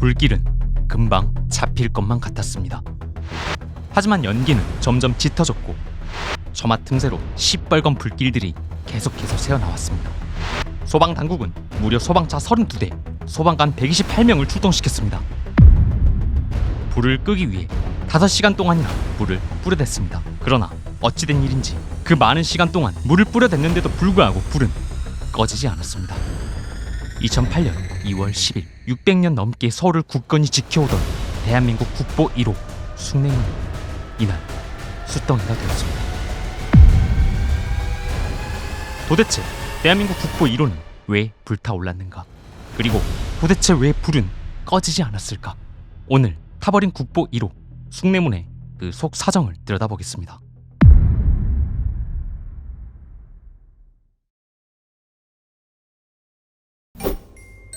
불길은 금방 잡힐 것만 같았습니다. 하지만 연기는 점점 짙어졌고 저마 틈새로 시뻘건 불길들이 계속해서 새어나왔습니다. 소방당국은 무려 소방차 32대, 소방관 128명을 출동시켰습니다. 불을 끄기 위해 5시간 동안이나 물을 뿌려댔습니다. 그러나 어찌된 일인지 그 많은 시간 동안 물을 뿌려댔는데도 불구하고 불은 꺼지지 않았습니다. 2008년 2월 10일 600년 넘게 서울을 굳건히 지켜오던 대한민국 국보 1호 숭례문이 이날 숫덩이가 되었습니다. 도대체 대한민국 국보 1호는 왜 불타올랐는가? 그리고 도대체 왜 불은 꺼지지 않았을까? 오늘 타버린 국보 1호 숭례문의 그 속 사정을 들여다보겠습니다.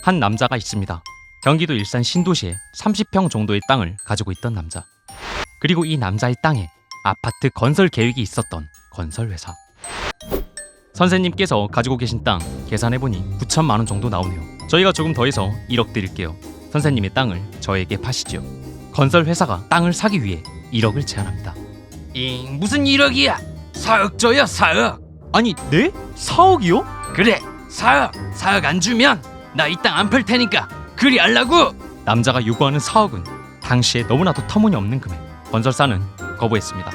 한 남자가 있습니다. 경기도 일산 신도시에 30평 정도의 땅을 가지고 있던 남자. 그리고 이 남자의 땅에 아파트 건설 계획이 있었던 건설회사. 선생님께서 가지고 계신 땅 계산해보니 9천만 원 정도 나오네요. 저희가 조금 더해서 1억 드릴게요. 선생님의 땅을 저에게 파시죠. 건설회사가 땅을 사기 위해 1억을 제안합니다. 무슨 1억이야? 4억 줘요 4억. 아니 네? 4억이요? 그래 4억 안 주면 나 이 땅 안 팔 테니까 그리 알라고. 남자가 요구하는 4억은 당시에 너무나도 터무니없는 금액. 건설사는 거부했습니다.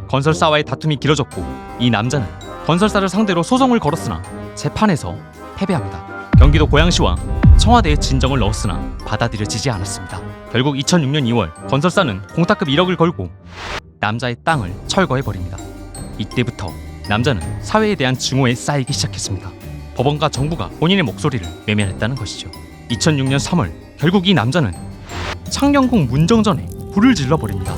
건설사와의 다툼이 길어졌고 이 남자는 건설사를 상대로 소송을 걸었으나 재판에서 패배합니다. 경기도 고양시와 청와대에 진정을 넣었으나 받아들여지지 않았습니다. 결국 2006년 2월 건설사는 공탁금 1억을 걸고 남자의 땅을 철거해버립니다. 이때부터 남자는 사회에 대한 증오에 쌓이기 시작했습니다. 법원과 정부가 본인의 목소리를 외면했다는 것이죠. 2006년 3월 결국 이 남자는 창녕궁 문정전에 불을 질러버립니다.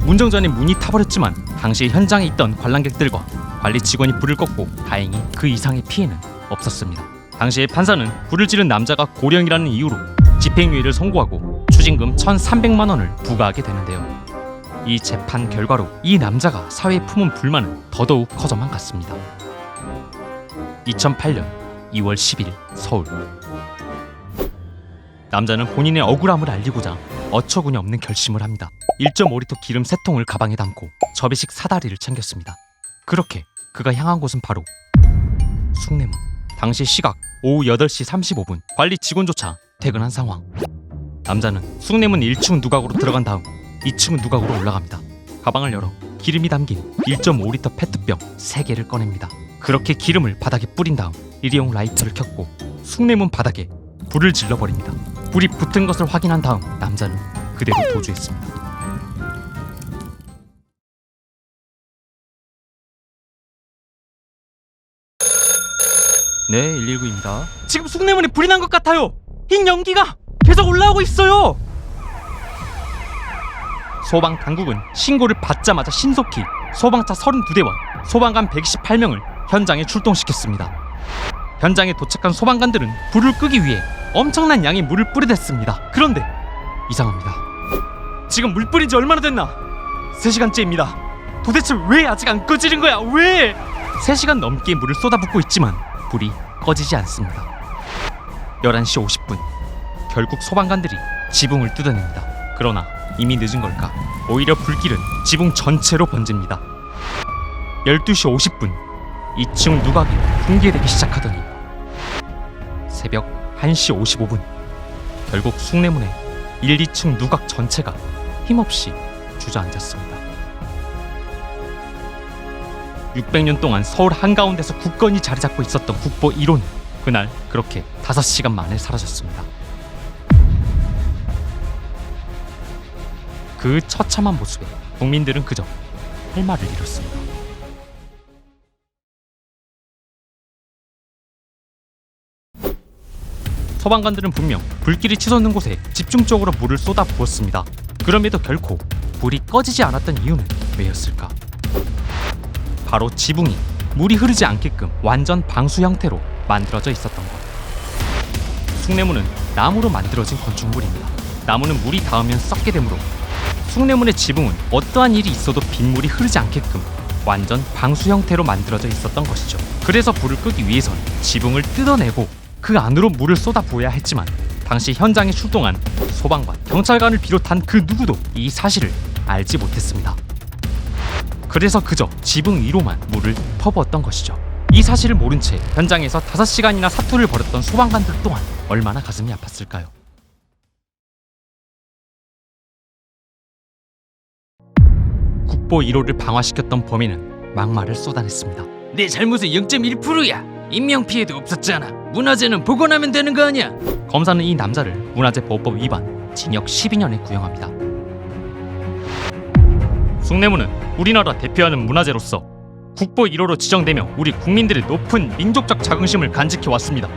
문정전에 문이 타버렸지만 당시 현장에 있던 관람객들과 관리 직원이 불을 껐고 다행히 그 이상의 피해는 없었습니다. 당시에 판사는 불을 지른 남자가 고령이라는 이유로 집행유예를 선고하고 추징금 1,300만 원을 부과하게 되는데요. 이 재판 결과로 이 남자가 사회에 품은 불만은 더더욱 커져만 갔습니다. 2008년 2월 10일 서울. 남자는 본인의 억울함을 알리고자 어처구니 없는 결심을 합니다. 1.5리터 기름 3통을 가방에 담고 접이식 사다리를 챙겼습니다. 그렇게 그가 향한 곳은 바로 숭례문. 당시 시각 오후 8시 35분. 관리 직원조차 퇴근한 상황. 남자는 숭례문 1층 누각으로 들어간 다음 2층 누각으로 올라갑니다. 가방을 열어 기름이 담긴 1.5리터 페트병 3개를 꺼냅니다. 그렇게 기름을 바닥에 뿌린 다음 일회용 라이터를 켰고 숭례문 바닥에 불을 질러버립니다. 불이 붙은 것을 확인한 다음 남자는 그대로 도주했습니다. 네, 119입니다. 지금 숭례문에 불이 난 것 같아요. 흰 연기가 계속 올라오고 있어요. 소방 당국은 신고를 받자마자 신속히 소방차 32대와 소방관 128명을 현장에 출동시켰습니다. 현장에 도착한 소방관들은 불을 끄기 위해 엄청난 양의 물을 뿌려댔습니다. 그런데 이상합니다. 지금 물 뿌린 지 얼마나 됐나? 3시간째입니다. 도대체 왜 아직 안 꺼지는 거야? 왜? 3시간 넘게 물을 쏟아붓고 있지만 불이 꺼지지 않습니다. 11시 50분 결국 소방관들이 지붕을 뜯어냅니다. 그러나 이미 늦은 걸까? 오히려 불길은 지붕 전체로 번집니다. 12시 50분 2층 누각이 붕괴되기 시작하더니 새벽 1시 55분 결국 숭례문의 1, 2층 누각 전체가 힘없이 주저앉았습니다. 600년 동안 서울 한가운데서 굳건히 자리잡고 있었던 국보 1호는 그날 그렇게 5시간 만에 사라졌습니다. 그 처참한 모습에 국민들은 그저 할 말을 잃었습니다. 소방관들은 분명 불길이 치솟는 곳에 집중적으로 물을 쏟아 부었습니다. 그럼에도 결코 불이 꺼지지 않았던 이유는 왜였을까? 바로 지붕이 물이 흐르지 않게끔 완전 방수 형태로 만들어져 있었던 것. 숭례문은 나무로 만들어진 건축물입니다. 나무는 물이 닿으면 썩게 되므로 숭례문의 지붕은 어떠한 일이 있어도 빗물이 흐르지 않게끔 완전 방수 형태로 만들어져 있었던 것이죠. 그래서 불을 끄기 위해선 지붕을 뜯어내고 그 안으로 물을 쏟아 부어야 했지만 당시 현장에 출동한 소방관, 경찰관을 비롯한 그 누구도 이 사실을 알지 못했습니다. 그래서 그저 지붕 위로만 물을 퍼부었던 것이죠. 이 사실을 모른 채 현장에서 5시간이나 사투를 벌였던 소방관들 또한 얼마나 가슴이 아팠을까요? 국보 1호를 방화시켰던 범인은 막말을 쏟아냈습니다. 내 잘못은 0.1%야. 인명피해도 없었잖아. 문화재는 복원하면 되는 거 아니야? 검사는 이 남자를 문화재보호법 위반, 징역 12년에 구형합니다. 숭례문은 우리나라 대표하는 문화재로서 국보 1호로 지정되며 우리 국민들의 높은 민족적 자긍심을 간직해 왔습니다.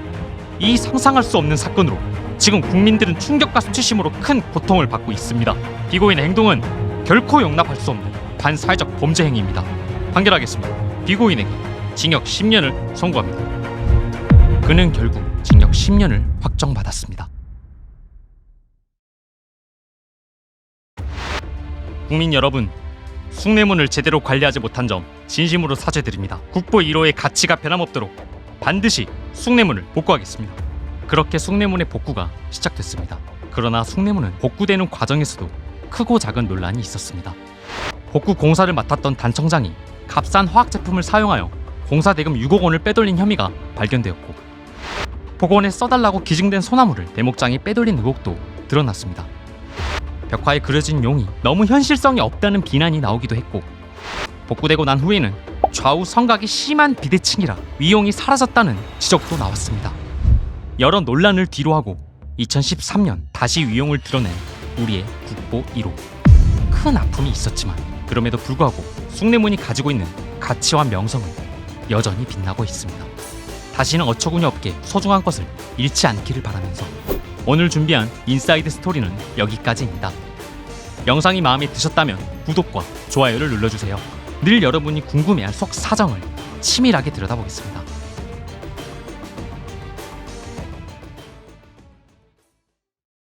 이 상상할 수 없는 사건으로 지금 국민들은 충격과 수치심으로 큰 고통을 받고 있습니다. 피고인의 행동은 결코 용납할 수 없는 반사회적 범죄 행위입니다. 판결하겠습니다. 피고인에게 징역 10년을 선고합니다. 그는 결국 징역 10년을 확정받았습니다. 국민 여러분, 숭례문을 제대로 관리하지 못한 점 진심으로 사죄드립니다. 국보 1호의 가치가 변함없도록 반드시 숭례문을 복구하겠습니다. 그렇게 숭례문의 복구가 시작됐습니다. 그러나 숭례문은 복구되는 과정에서도 크고 작은 논란이 있었습니다. 복구 공사를 맡았던 단청장이 값싼 화학 제품을 사용하여 공사 대금 6억 원을 빼돌린 혐의가 발견되었고, 복원에 써달라고 기증된 소나무를 대목장이 빼돌린 의혹도 드러났습니다. 벽화에 그려진 용이 너무 현실성이 없다는 비난이 나오기도 했고, 복구되고 난 후에는 좌우 성각이 심한 비대칭이라 위용이 사라졌다는 지적도 나왔습니다. 여러 논란을 뒤로하고 2013년 다시 위용을 드러낸 우리의 국보 1호. 큰 아픔이 있었지만 그럼에도 불구하고 숭례문이 가지고 있는 가치와 명성은 여전히 빛나고 있습니다. 다시는 어처구니 없게 소중한 것을 잃지 않기를 바라면서 오늘 준비한 인사이드 스토리는 여기까지입니다. 영상이 마음에 드셨다면 구독과 좋아요를 눌러주세요. 늘 여러분이 궁금해할 속 사정을 치밀하게 들여다보겠습니다.